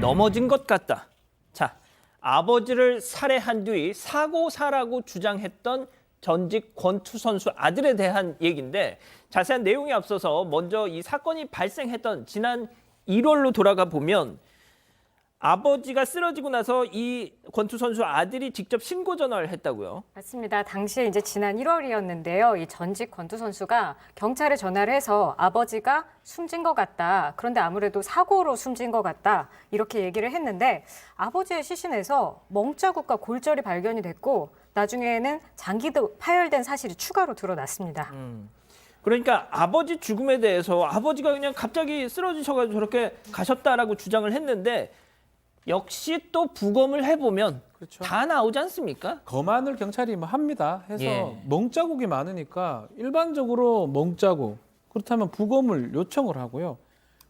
넘어진 것 같다. 자, 아버지를 살해한 뒤 사고사라고 주장했던 전직 권투 선수 아들에 대한 얘기인데 자세한 내용에 앞서서 먼저 이 사건이 발생했던 지난 1월로 돌아가 보면 아버지가 쓰러지고 나서 이 권투 선수 아들이 직접 신고 전화를 했다고요. 맞습니다. 당시에 이제 지난 1월이었는데요. 이 전직 권투 선수가 경찰에 전화를 해서 아버지가 숨진 것 같다. 그런데 아무래도 사고로 숨진 것 같다. 이렇게 얘기를 했는데 아버지의 시신에서 멍자국과 골절이 발견이 됐고 나중에는 장기도 파열된 사실이 추가로 드러났습니다. 그러니까 아버지 죽음에 대해서 아버지가 그냥 갑자기 쓰러지셔가지고 저렇게 가셨다라고 주장을 했는데 역시 또 부검을 해보면 그렇죠. 다 나오지 않습니까? 검안을 경찰이 뭐 합니다. 해서 예. 멍자국이 많으니까 일반적으로 멍자국 그렇다면 부검을 요청을 하고요.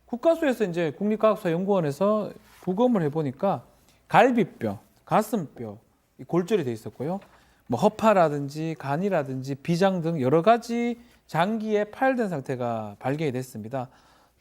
국가수에서 이제 국립과학수사연구원에서 부검을 해보니까 갈비뼈, 가슴뼈 이 골절이 돼 있었고요. 뭐 허파라든지 간이라든지 비장 등 여러 가지 장기에 파열된 상태가 발견이 됐습니다.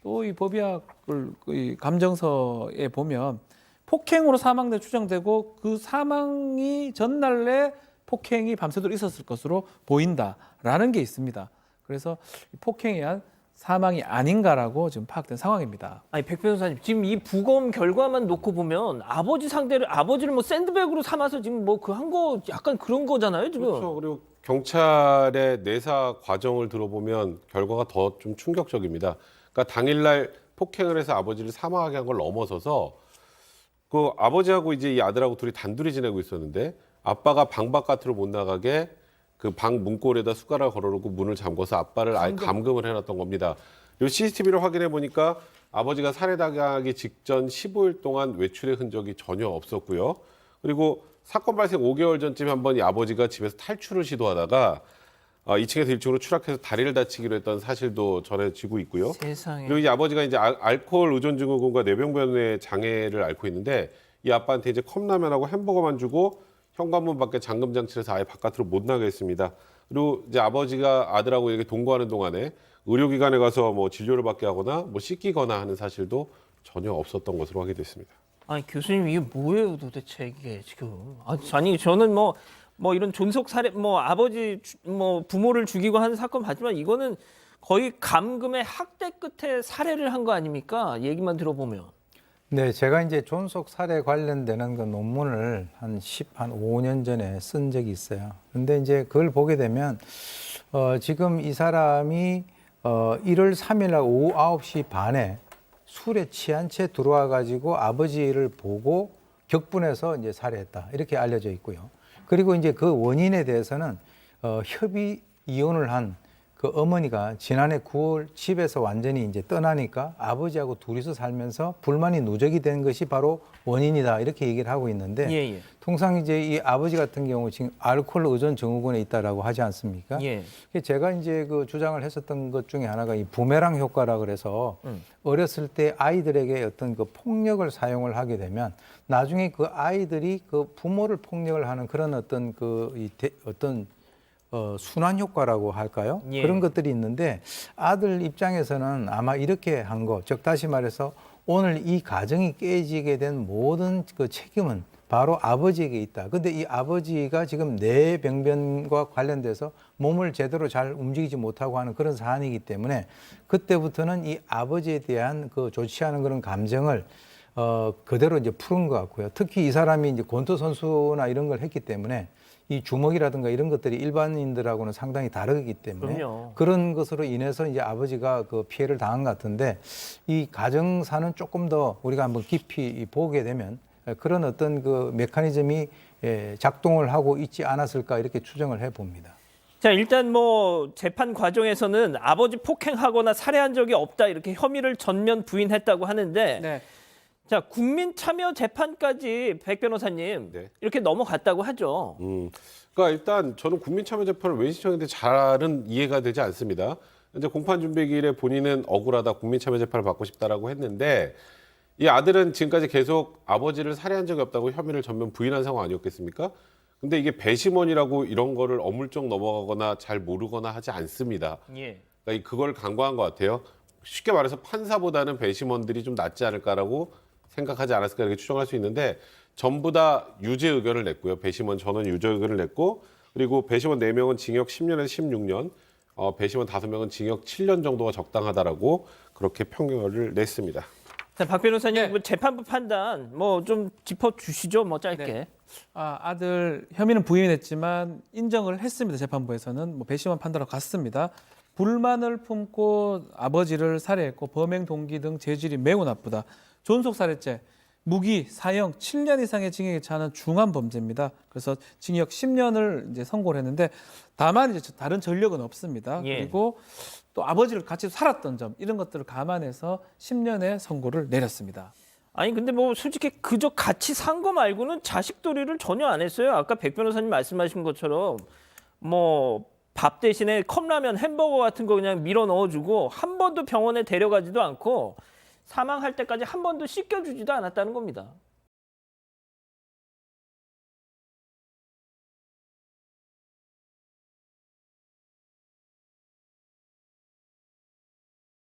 또 이 법의학을 이 감정서에 보면 폭행으로 사망돼 추정되고 그 사망이 전날에 폭행이 밤새도록 있었을 것으로 보인다라는 게 있습니다. 그래서 폭행에 의한 사망이 아닌가라고 지금 파악된 상황입니다. 아니 백 변호사님 지금 이 부검 결과만 놓고 보면 아버지 상대를 아버지를 뭐 샌드백으로 삼아서 지금 뭐 그 한 거 약간 그런 거잖아요 지금. 그렇죠. 그리고 경찰의 내사 과정을 들어보면 결과가 더 좀 충격적입니다. 그러니까 당일날 폭행을 해서 아버지를 사망하게 한 걸 넘어서서 그 아버지하고 이제 이 아들하고 둘이 단둘이 지내고 있었는데 아빠가 방 바깥으로 못 나가게 그 방 문고리에다 숟가락을 걸어놓고 문을 잠궈서 아빠를 아예 감금을 해놨던 겁니다. 그리고 CCTV를 확인해 보니까 아버지가 살해당하기 직전 15일 동안 외출의 흔적이 전혀 없었고요. 그리고 사건 발생 5개월 전쯤에 한번 이 아버지가 집에서 탈출을 시도하다가 2층에서 1층으로 추락해서 다리를 다치기로 했던 사실도 전해지고 있고요. 세상에. 그리고 이제 아버지가 이제 알코올 의존 증후군과 뇌병변의 장애를 앓고 있는데 이 아빠한테 이제 컵라면하고 햄버거만 주고 현관문 밖에 잠금 장치를 해서 아예 바깥으로 못 나게 했습니다. 그리고 이제 아버지가 아들하고 이렇게 동거하는 동안에 의료기관에 가서 뭐 진료를 받게 하거나 뭐 씻기거나 하는 사실도 전혀 없었던 것으로 확인됐습니다. 아니 교수님 이게 뭐예요 도대체 이게 지금? 아니 저는 뭐 이런 존속 살해 뭐 아버지 뭐 부모를 죽이고 하는 사건 봤지만 이거는 거의 감금의 학대 끝에 살해를 한 거 아닙니까? 얘기만 들어보면. 네, 제가 이제 존속 살해 관련되는 그 논문을 한 5년 전에 쓴 적이 있어요. 근데 이제 그걸 보게 되면 지금 이 사람이 1월 3일 날 오후 9시 반에 술에 취한 채 들어와 가지고 아버지를 보고 격분해서 이제 살해했다. 이렇게 알려져 있고요. 그리고 이제 그 원인에 대해서는 협의 이혼을 한 그 어머니가 지난해 9월 집에서 완전히 이제 떠나니까 아버지하고 둘이서 살면서 불만이 누적이 된 것이 바로 원인이다. 이렇게 얘기를 하고 있는데 예. 통상 이제 이 아버지 같은 경우 지금 알코올 의존 증후군에 있다라고 하지 않습니까? 예. 제가 이제 그 주장을 했었던 것 중에 하나가 이 부메랑 효과라 그래서 어렸을 때 아이들에게 어떤 그 폭력을 사용을 하게 되면 나중에 그 아이들이 그 부모를 폭력을 하는 그런 어떤 어떤 순환 효과라고 할까요? 예. 그런 것들이 있는데 아들 입장에서는 아마 이렇게 한 거, 즉 다시 말해서 오늘 이 가정이 깨지게 된 모든 그 책임은 바로 아버지에게 있다. 근데 이 아버지가 지금 뇌병변과 관련돼서 몸을 제대로 잘 움직이지 못하고 하는 그런 사안이기 때문에 그때부터는 이 아버지에 대한 그 좋지 않은 그런 감정을 그대로 이제 푸른 것 같고요. 특히 이 사람이 이제 권투 선수나 이런 걸 했기 때문에 이 주먹이라든가 이런 것들이 일반인들하고는 상당히 다르기 때문에 그럼요. 그런 것으로 인해서 이제 아버지가 그 피해를 당한 것 같은데 이 가정사는 조금 더 우리가 한번 깊이 보게 되면 그런 어떤 그 메커니즘이 작동을 하고 있지 않았을까 이렇게 추정을 해 봅니다. 자 일단 뭐 재판 과정에서는 아버지 폭행하거나 살해한 적이 없다 이렇게 혐의를 전면 부인했다고 하는데 네. 자 국민 참여 재판까지 백 변호사님 네. 이렇게 넘어갔다고 하죠. 그러니까 일단 저는 국민참여재판을 왜 신청했는데 잘은 이해가 되지 않습니다. 이제 공판준비기일에 본인은 억울하다, 국민참여재판을 받고 싶다라고 했는데 이 아들은 지금까지 계속 아버지를 살해한 적이 없다고 혐의를 전면 부인한 상황 아니었겠습니까? 근데 이게 배심원이라고 이런 거를 어물쩍 넘어가거나 잘 모르거나 하지 않습니다. 예. 그러니까 그걸 간과한 것 같아요. 쉽게 말해서 판사보다는 배심원들이 좀 낫지 않을까라고 생각하지 않았을까 이렇게 추정할 수 있는데 전부 다 유죄 의견을 냈고요. 배심원 전원 유죄 의견을 냈고 그리고 배심원 4명은 징역 10년에서 16년, 배심원 5명은 징역 7년 정도가 적당하다라고 그렇게 평결을 냈습니다. 자, 박 변호사님 네. 뭐 재판부 판단 뭐 좀 짚어 주시죠. 뭐 짧게. 네. 아들 혐의는 부인했지만 인정을 했습니다. 재판부에서는 뭐 배심원 판단으로 갔습니다. 불만을 품고 아버지를 살해했고 범행 동기 등 재질이 매우 나쁘다. 존속살해죄, 무기, 사형 7년 이상의 징역에 처하는 중한 범죄입니다. 그래서 징역 10년을 이제 선고를 했는데 다만 이제 다른 전력은 없습니다. 예. 그리고 또 아버지를 같이 살았던 점 이런 것들을 감안해서 10년의 선고를 내렸습니다. 아니 근데 뭐 솔직히 그저 같이 산 거 말고는 자식 도리를 전혀 안 했어요. 아까 백 변호사님 말씀하신 것처럼 뭐 밥 대신에 컵라면, 햄버거 같은 거 그냥 밀어 넣어주고 한 번도 병원에 데려가지도 않고 사망할 때까지 한 번도 씻겨주지도 않았다는 겁니다.